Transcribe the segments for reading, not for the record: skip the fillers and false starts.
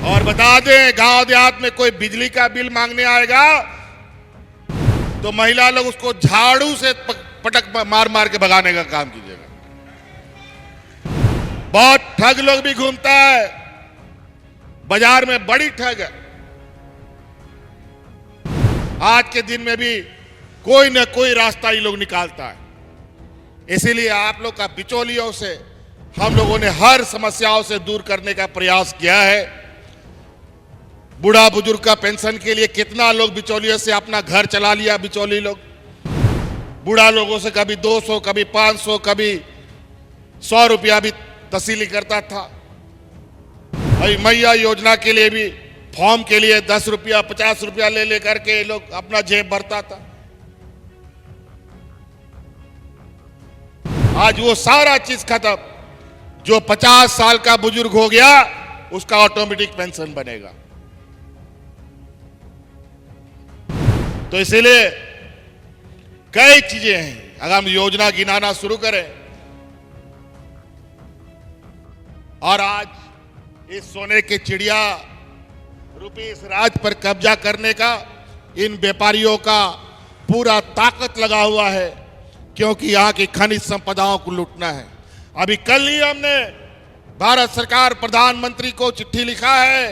और बता दें, गांव देहात में कोई बिजली का बिल मांगने आएगा तो महिला लोग उसको झाड़ू से पटक मार मार के भगाने का काम कीजिएगा। बहुत ठग लोग भी घूमता है बाजार में, बड़ी ठग है। आज के दिन में भी कोई न कोई रास्ता ये लोग निकालता है। इसीलिए आप लोग का बिचौलियों से हम लोगों ने हर समस्याओं से दूर करने का प्रयास किया है। बूढ़ा बुजुर्ग का पेंशन के लिए कितना लोग बिचौलियों से अपना घर चला लिया। बिचौली लोग बूढ़ा लोगों से कभी 200, कभी 500, कभी 100 रुपया भी तसीली करता था। अभी मैया योजना के लिए भी फॉर्म के लिए 10 रुपया 50 रुपया ले लेकर के लोग अपना जेब भरता था। आज वो सारा चीज खत्म। जो 50 साल का बुजुर्ग हो गया उसका ऑटोमेटिक पेंशन बनेगा। तो इसीलिए कई चीजें हैं। अगर हम योजना गिनाना शुरू करें और आज इस सोने के चिड़िया रूपी इस राज पर कब्जा करने का इन व्यापारियों का पूरा ताकत लगा हुआ है, क्योंकि यहाँ की खनिज संपदाओं को लूटना है। अभी कल ही हमने भारत सरकार प्रधानमंत्री को चिट्ठी लिखा है।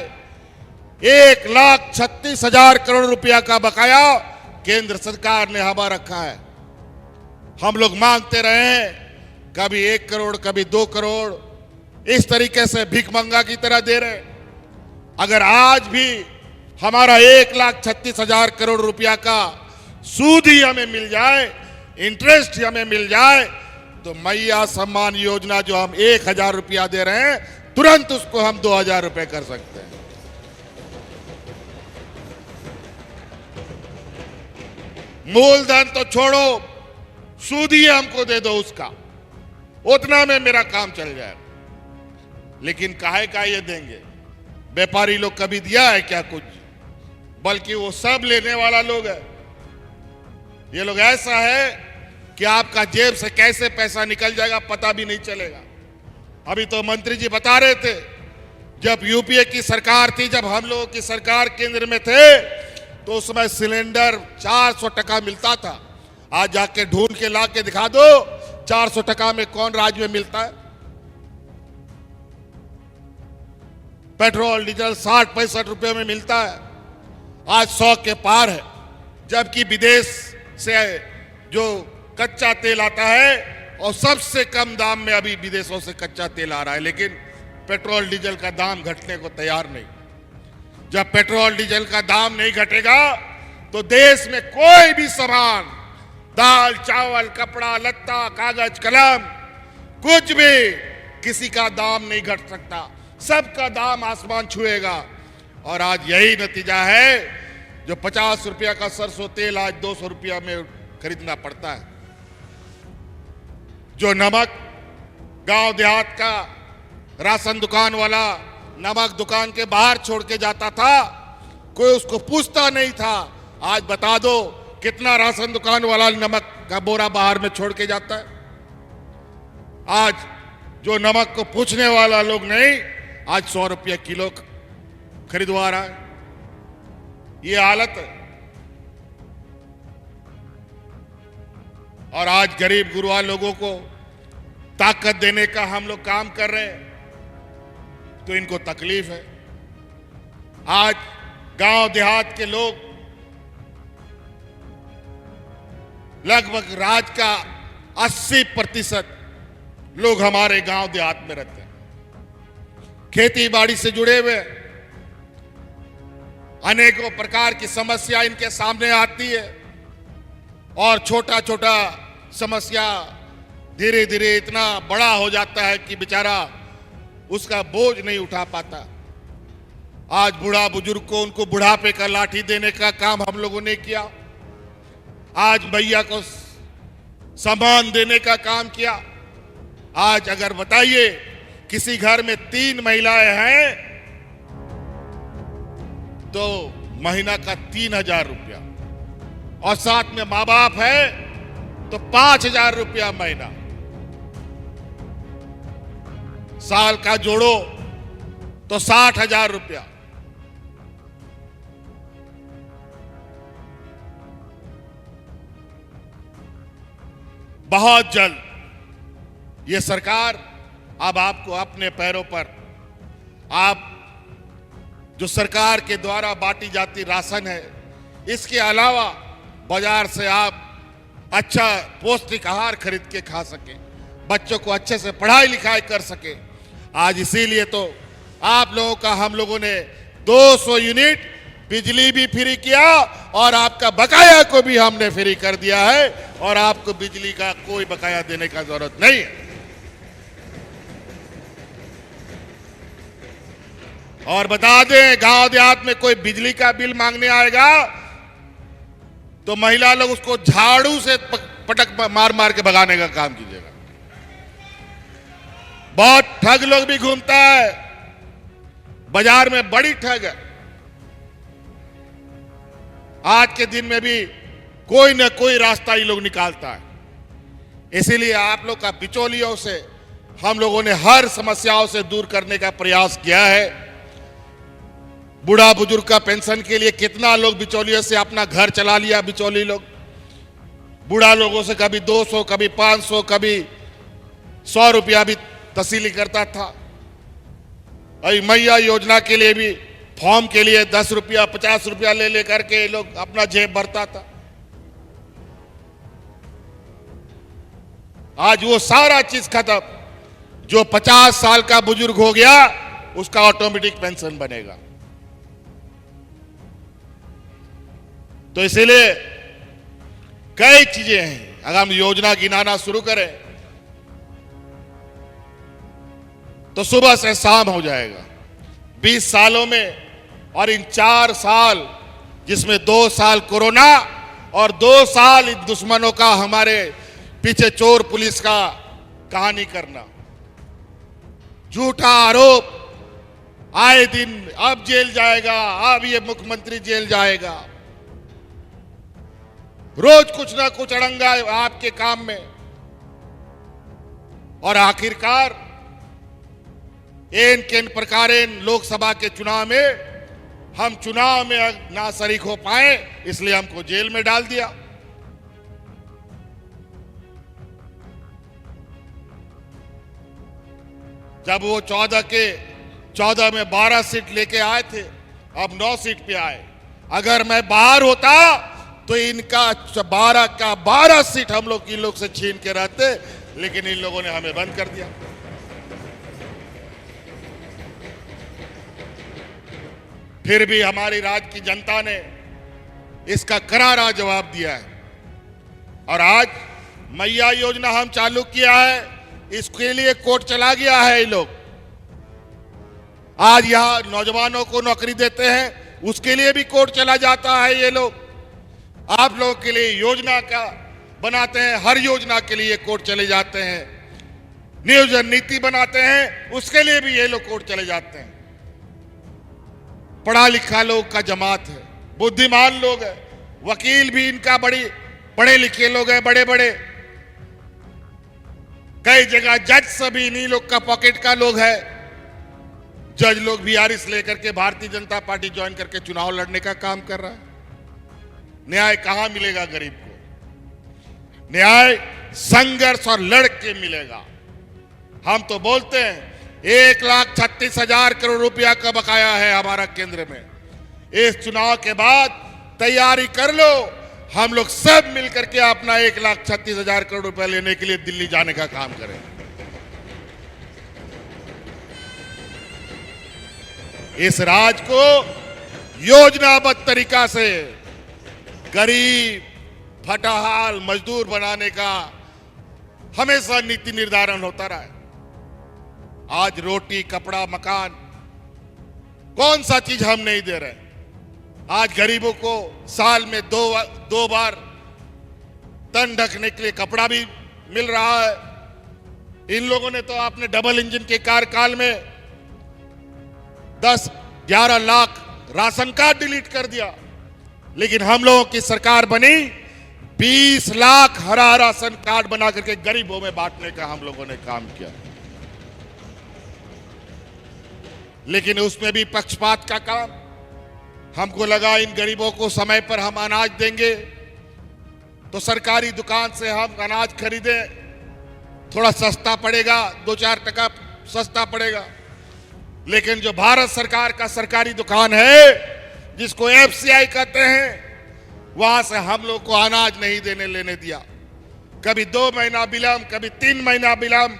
1,36,000 करोड़ रुपया का बकाया केंद्र सरकार ने हवा रखा है। हम लोग मांगते रहे हैं, कभी 1 करोड़, कभी 2 करोड़, इस तरीके से भिख मंगा की तरह दे रहे। अगर आज भी हमारा 1,36,000 करोड़ रुपया का सूद ही हमें मिल जाए, इंटरेस्ट ही हमें मिल जाए, तो मैया सम्मान योजना जो हम 1,000 रुपया दे रहे हैं, तुरंत उसको हम 2,000 रुपए कर सकते हैं। मूलधन तो छोड़ो, सूद ही हमको दे दो उसका, उतना में मेरा काम चल जाएगा। लेकिन काहे का ये देंगे? व्यापारी लोग कभी दिया है क्या कुछ? बल्कि वो सब लेने वाला लोग है। ये लोग ऐसा है कि आपका जेब से कैसे पैसा निकल जाएगा पता भी नहीं चलेगा। अभी तो मंत्री जी बता रहे थे, जब यूपीए की सरकार थी, जब हम लोगों की सरकार केंद्र में थे, तो उसमें सिलेंडर 400 टका मिलता था। आज जाके ढूंढ के ला के दिखा दो 400 टका में कौन राज्य में मिलता है। पेट्रोल डीजल 60-65 रुपए में मिलता है, आज 100 के पार है। जबकि विदेश से जो कच्चा तेल आता है और सबसे कम दाम में अभी विदेशों से कच्चा तेल आ रहा है, लेकिन पेट्रोल डीजल का दाम घटने को तैयार नहीं। जब पेट्रोल डीजल का दाम नहीं घटेगा तो देश में कोई भी सामान, दाल चावल, कपड़ा लत्ता, कागज कलम, कुछ भी, किसी का दाम नहीं घट सकता। सबका दाम आसमान छुएगा। और आज यही नतीजा है, जो 50 रुपया का सरसों तेल आज 200 रुपया में खरीदना पड़ता है। जो नमक गांव देहात का राशन दुकान वाला नमक दुकान के बाहर छोड़ के जाता था, कोई उसको पूछता नहीं था। आज बता दो कितना राशन दुकान वाला नमक का बोरा बाहर में छोड़ के जाता है। आज जो नमक को पूछने वाला लोग नहीं, आज 100 रुपया किलो खरीदवा रहा है। ये हालत है। और आज गरीब गुरबा लोगों को ताकत देने का हम लोग काम कर रहे हैं, तो इनको तकलीफ है। आज गांव देहात के लोग लगभग राज्य का 80% लोग हमारे गांव देहात में रहते हैं, खेती बाड़ी से जुड़े हुए। अनेकों प्रकार की समस्या इनके सामने आती है और छोटा छोटा समस्या धीरे धीरे इतना बड़ा हो जाता है कि बेचारा उसका बोझ नहीं उठा पाता। आज बूढ़ा बुजुर्ग को उनको बुढ़ापे का लाठी देने का काम हम लोगों ने किया। आज मैया को सम्मान देने का काम किया। आज अगर बताइए किसी घर में 3 महिलाएं हैं तो महीना का 3,000 रुपया, और साथ में माँ बाप है तो 5,000 रुपया महीना। साल का जोड़ो तो 60,000 रुपया। बहुत जल्द ये सरकार अब आपको अपने पैरों पर, आप जो सरकार के द्वारा बांटी जाती राशन है, इसके अलावा बाजार से आप अच्छा पौष्टिक आहार खरीद के खा सके, बच्चों को अच्छे से पढ़ाई लिखाई कर सके। आज इसीलिए तो आप लोगों का हम लोगों ने 200 यूनिट बिजली भी फ्री किया और आपका बकाया को भी हमने फ्री कर दिया है और आपको बिजली का कोई बकाया देने का जरूरत नहीं है। और बता दें, गांव देहात में कोई बिजली का बिल मांगने आएगा तो महिला लोग उसको झाड़ू से पटक मार मार के भगाने का काम कीजिएगा। बहुत ठग लोग भी घूमता है बाजार में, बड़ी ठग है। आज के दिन में भी कोई न कोई रास्ता ये लोग निकालता है। इसीलिए आप लोग का बिचौलियों से हम लोगों ने हर समस्याओं से दूर करने का प्रयास किया है। बूढ़ा बुजुर्ग का पेंशन के लिए कितना लोग बिचौलियों से अपना घर चला लिया। बिचौली लोग बूढ़ा लोगों से कभी 200, कभी 500, कभी 100 रुपया भी तसीली करता था। और मैया योजना के लिए भी फॉर्म के लिए 10 रुपया 50 रुपया ले लेकर के लोग अपना जेब भरता था। आज वो सारा चीज खत्म। जो 50 साल का बुजुर्ग हो गया उसका ऑटोमेटिक पेंशन बनेगा। तो इसीलिए कई चीजें हैं। अगर हम योजना गिनाना शुरू करें तो सुबह से शाम हो जाएगा। 20 सालों में, और इन 4 साल जिसमें 2 साल कोरोना और 2 साल इन दुश्मनों का हमारे पीछे चोर पुलिस का कहानी करना, झूठा आरोप, आए दिन अब जेल जाएगा, अब ये मुख्यमंत्री जेल जाएगा, रोज कुछ ना कुछ अड़ंगा आपके काम में। और आखिरकार किन प्रकार लोकसभा के चुनाव में हम चुनाव में ना शरीक हो पाए, इसलिए हमको जेल में डाल दिया। जब वो 14 में 12 सीट लेके आए थे, अब 9 सीट पे आए। अगर मैं बाहर होता तो इनका 12 का 12 सीट हम लोग इन लोग से छीन के रहते, लेकिन इन लोगों ने हमें बंद कर दिया। फिर भी हमारी राज्य की जनता ने इसका करारा जवाब दिया है। और आज मैया योजना हम चालू किया है, इसके लिए कोर्ट चला गया है। ये लोग आज यहां नौजवानों को नौकरी देते हैं, उसके लिए भी कोर्ट चला जाता है। ये लोग आप लोगों के लिए योजना का बनाते हैं, हर योजना के लिए कोर्ट चले जाते हैं। नियोजन नीति बनाते हैं, उसके लिए भी ये लोग कोर्ट चले जाते हैं। पढ़ा लिखा लोग का जमात है, बुद्धिमान लोग है, वकील भी इनका पढ़े लिखे लोग हैं, बड़े बड़े। कई जगह जज सभी इन्हीं लोग का पॉकेट का लोग है। जज लोग भी आरिस लेकर के भारतीय जनता पार्टी ज्वाइन करके चुनाव लड़ने का काम कर रहा है। न्याय कहां मिलेगा गरीब को? न्याय संघर्ष और लड़ के मिलेगा। हम तो बोलते हैं 1,36,000 करोड़ रुपया का बकाया है हमारा केंद्र में। इस चुनाव के बाद तैयारी कर लो, हम लोग सब मिलकर के अपना 1,36,000 करोड़ रुपया लेने के लिए दिल्ली जाने का काम करें। इस राज्य को योजनाबद्ध तरीका से गरीब, फटाहाल, मजदूर बनाने का हमेशा नीति निर्धारण होता रहा है। आज रोटी, कपड़ा, मकान, कौन सा चीज हम नहीं दे रहे? आज गरीबों को साल में दो बार तन ढकने के लिए कपड़ा भी मिल रहा है। इन लोगों ने तो आपने डबल इंजन के कार्यकाल में 10-11 लाख राशन कार्ड डिलीट कर दिया, लेकिन हम लोगों की सरकार बनी 20 लाख हरा राशन कार्ड बना करके गरीबों में बांटने का हम लोगों ने काम किया। लेकिन उसमें भी पक्षपात का काम। हमको लगा इन गरीबों को समय पर हम अनाज देंगे, तो सरकारी दुकान से हम अनाज खरीदें, थोड़ा सस्ता पड़ेगा, 2-4 टका सस्ता पड़ेगा। लेकिन जो भारत सरकार का सरकारी दुकान है, जिसको एफसीआई कहते हैं, वहां से हम लोग को अनाज नहीं देने लेने दिया। कभी 2 महीना विलंब, कभी 3 महीना विलंब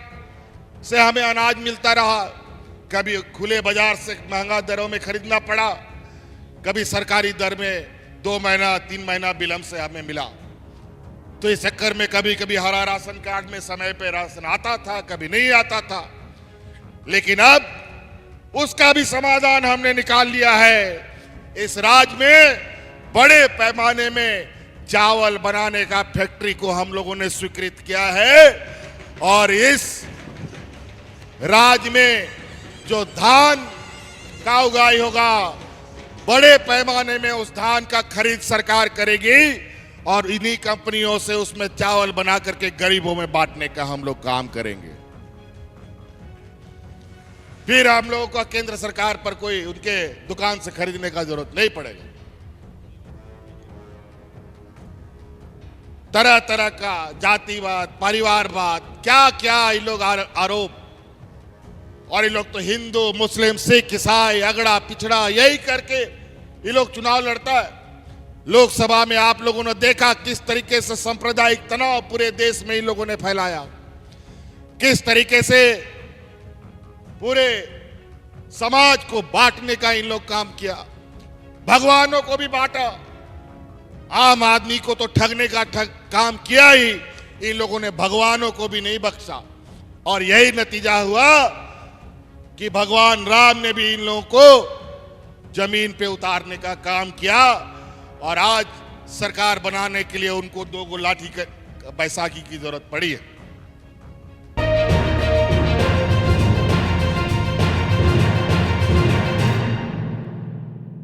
से हमें अनाज मिलता रहा। कभी खुले बाजार से महंगा दरों में खरीदना पड़ा, कभी सरकारी दर में 2 महीना 3 महीना विलंब से हमें मिला। तो इस चक्कर में कभी कभी हरा राशन कार्ड में समय पे राशन आता था, कभी नहीं आता था। लेकिन अब उसका भी समाधान हमने निकाल लिया है। इस राज्य में बड़े पैमाने में चावल बनाने का फैक्ट्री को हम लोगों ने स्वीकृत किया है, और इस राज्य में जो धान का उगाई होगा, बड़े पैमाने में उस धान का खरीद सरकार करेगी, और इन्हीं कंपनियों से उसमें चावल बना करके गरीबों में बांटने का हम लोग काम करेंगे। फिर हम लोगों को केंद्र सरकार पर कोई उनके दुकान से खरीदने का जरूरत नहीं पड़ेगा। तरह तरह का जातिवाद, परिवारवाद, क्या क्या इन लोग आरोप, और ये लोग तो हिंदू, मुस्लिम, सिख, ईसाई, अगड़ा पिछड़ा यही करके ये लोग चुनाव लड़ता है। लोकसभा में आप लोगों ने देखा किस तरीके से सांप्रदायिक तनाव पूरे देश में इन लोगों ने फैलाया, किस तरीके से पूरे समाज को बांटने का इन लोग काम किया। भगवानों को भी बांटा, आम आदमी को तो ठगने का काम किया ही, इन लोगों ने भगवानों को भी नहीं बख्शा। और यही नतीजा हुआ कि भगवान राम ने भी इन लोगों को जमीन पे उतारने का काम किया, और आज सरकार बनाने के लिए उनको 2 लाठी बैसाखी की जरूरत पड़ी है।